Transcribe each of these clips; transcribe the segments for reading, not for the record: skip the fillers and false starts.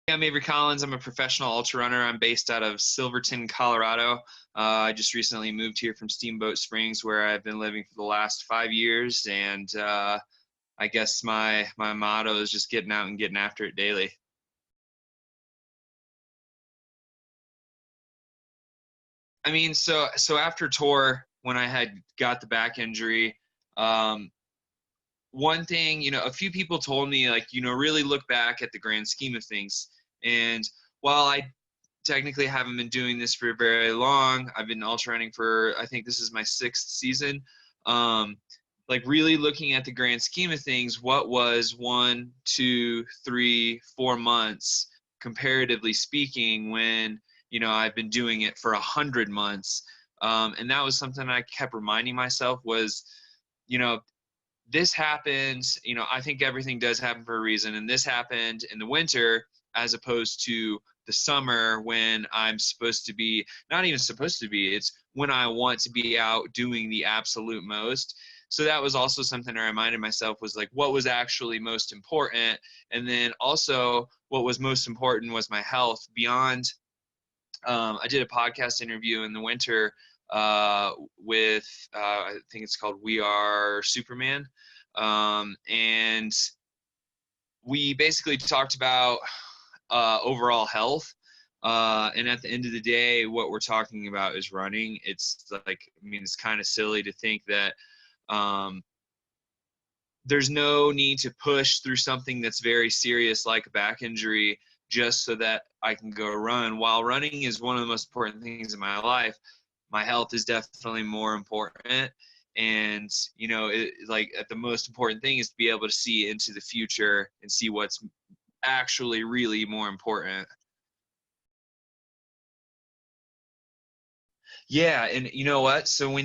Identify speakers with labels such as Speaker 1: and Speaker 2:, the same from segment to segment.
Speaker 1: I'm Avery Collins. I'm a professional ultra runner. I'm based out of Silverton, Colorado. I just recently moved here from Steamboat Springs, where I've been living for the last 5 years. And I guess my motto is just getting out and getting after it daily. I mean, so after tour, when I had got the back injury, um, one thing, a few people told me, like, really look back at the grand scheme of things. And while I technically haven't been doing this for very long, I've been ultra running for, I think this is my 6th season. Like, really looking at the grand scheme of things, what was 1, 2, 3, 4 months, comparatively speaking, when, I've been doing it for 100 months. And that was something I kept reminding myself was, you know, this happened, I think everything does happen for a reason. And this happened in the winter as opposed to the summer, when I'm supposed to be, not even supposed to be, it's when I want to be out doing the absolute most. So that was also something I reminded myself was, like, what was actually most important. And then also what was most important was my health beyond. I did a podcast interview in the winter with, I think it's called We Are Superman. And we basically talked about overall health. And at the end of the day, what we're talking about is running. It's like, I mean, it's kind of silly to think that there's no need to push through something that's very serious, like a back injury, just so that I can go run. While running is one of the most important things in my life, my health is definitely more important. And, like, the most important thing is to be able to see into the future and see what's actually really more important. Yeah, and you know what? So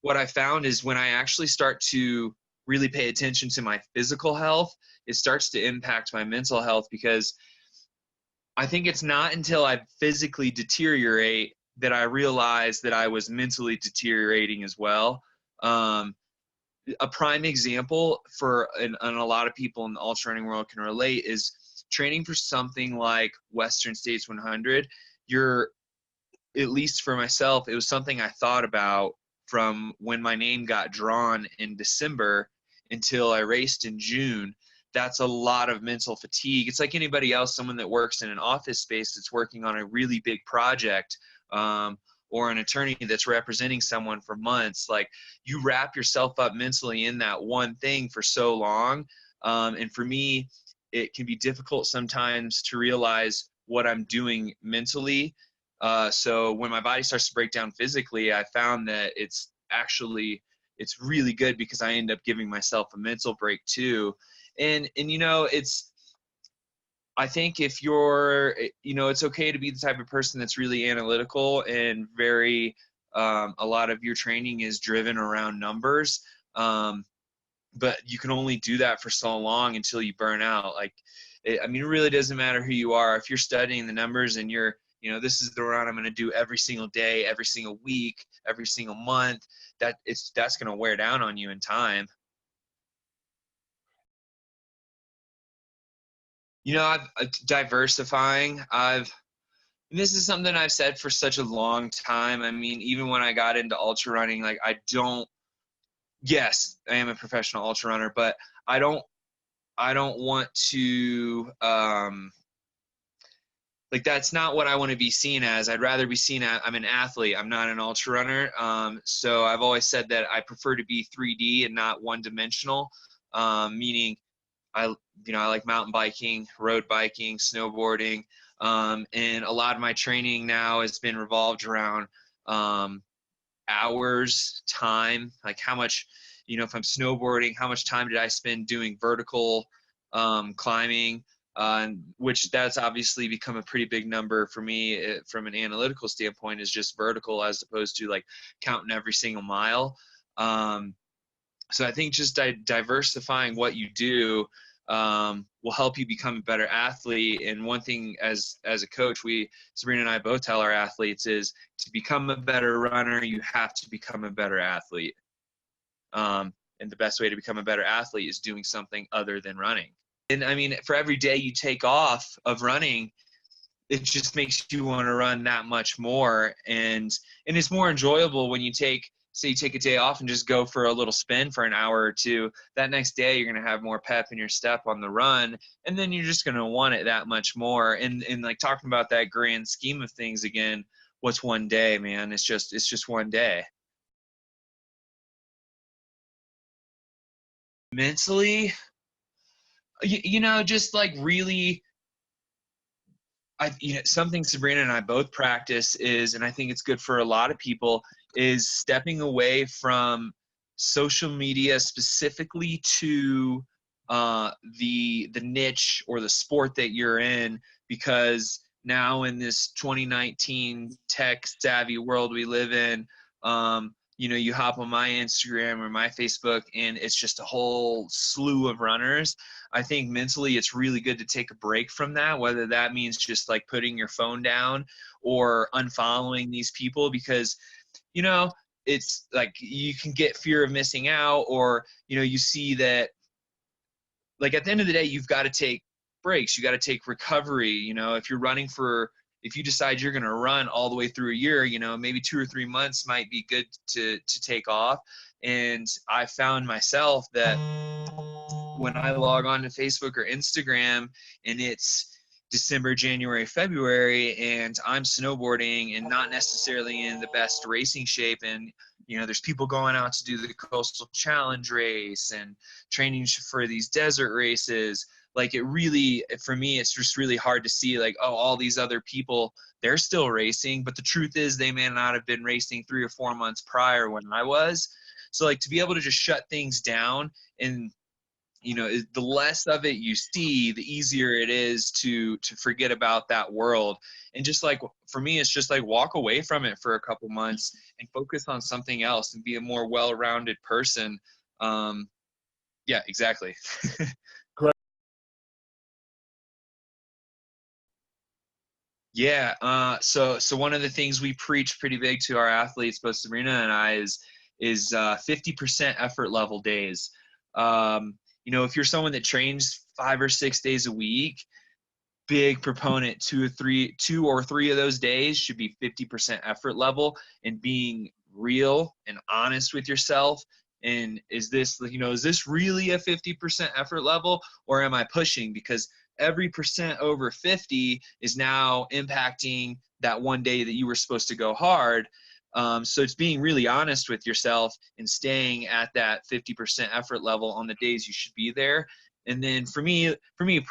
Speaker 1: what I found is when I actually start to really pay attention to my physical health, it starts to impact my mental health, because I think it's not until I physically deteriorate that I realize that I was mentally deteriorating as well. Um, a prime example and a lot of people in the ultra running world can relate, is training for something like Western States 100. You're, at least for myself, it was something I thought about from when my name got drawn in December until I raced in June. That's a lot of mental fatigue. It's like anybody else, someone that works in an office space that's working on a really big project, or an attorney that's representing someone for months. Like, you wrap yourself up mentally in that one thing for so long. And for me, it can be difficult sometimes to realize what I'm doing mentally. So when my body starts to break down physically, I found that it's really good, because I end up giving myself a mental break too. And I think if you're, it's okay to be the type of person that's really analytical and very, a lot of your training is driven around numbers. But you can only do that for so long until you burn out. Like, I mean, it really doesn't matter who you are. If you're studying the numbers and you're, this is the run I'm going to do every single day, every single week, every single month, that's going to wear down on you in time. Diversifying. And this is something I've said for such a long time. I mean, even when I got into ultra running, like, yes, I am a professional ultra runner, but I don't want to, like, that's not what I want to be seen as. I'd rather be seen as I'm an athlete. I'm not an ultra runner. So I've always said that I prefer to be 3D and not one dimensional, meaning I like mountain biking, road biking, snowboarding. And a lot of my training now has been revolved around hours, time, like how much, if I'm snowboarding, how much time did I spend doing vertical climbing, which that's obviously become a pretty big number for me, from an analytical standpoint, is just vertical as opposed to like counting every single mile. So I think just diversifying what you do will help you become a better athlete. And one thing as a coach, Sabrina and I both tell our athletes is, to become a better runner, you have to become a better athlete. And the best way to become a better athlete is doing something other than running. And I mean, for every day you take off of running, it just makes you want to run that much more. And it's more enjoyable when you say you take a day off and just go for a little spin for an hour or two. That next day you're going to have more pep in your step on the run, and then you're just going to want it that much more. And like talking about that grand scheme of things again, what's one day, man? It's just one day. Mentally, just like really, something Sabrina and I both practice is, and I think it's good for a lot of people, is stepping away from social media specifically to the niche or the sport that you're in, because now in this 2019 tech savvy world we live in, you hop on my Instagram or my Facebook and it's just a whole slew of runners. I think mentally it's really good to take a break from that, whether that means just like putting your phone down or unfollowing these people, because, it's like you can get fear of missing out, or, you see that, like, at the end of the day, you've got to take breaks. You got to take recovery. If you decide you're going to run all the way through a year, maybe 2 or 3 months might be good to take off. And I found myself that when I log on to Facebook or Instagram and it's December, January, February, and I'm snowboarding and not necessarily in the best racing shape, and there's people going out to do the Coastal Challenge race and training for these desert races. Like, it really, for me, it's just really hard to see, like, oh, all these other people, they're still racing, but the truth is they may not have been racing 3 or 4 months prior when I was. So, like, to be able to just shut things down, and the less of it you see, the easier it is to forget about that world. And just like, for me, it's just like walk away from it for a couple months and focus on something else and be a more well-rounded person. Yeah, exactly. Yeah. So one of the things we preach pretty big to our athletes, both Sabrina and I, is 50% effort level days. If you're someone that trains 5 or 6 days a week, big proponent, 2 or 3 of those days should be 50% effort level, and being real and honest with yourself. And is this really a 50% effort level, or am I pushing? Because every percent over 50 is now impacting that one day that you were supposed to go hard. So it's being really honest with yourself and staying at that 50% effort level on the days you should be there. And then for me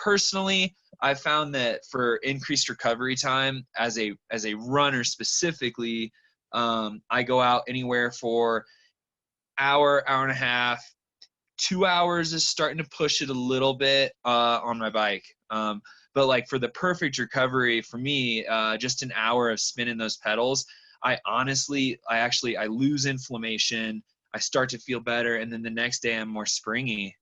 Speaker 1: personally, I found that for increased recovery time as a runner specifically, I go out anywhere for hour and a half. 2 hours is starting to push it a little bit on my bike. But like, for the perfect recovery for me, just an hour of spinning those pedals, I lose inflammation. I start to feel better, and then the next day I'm more springy.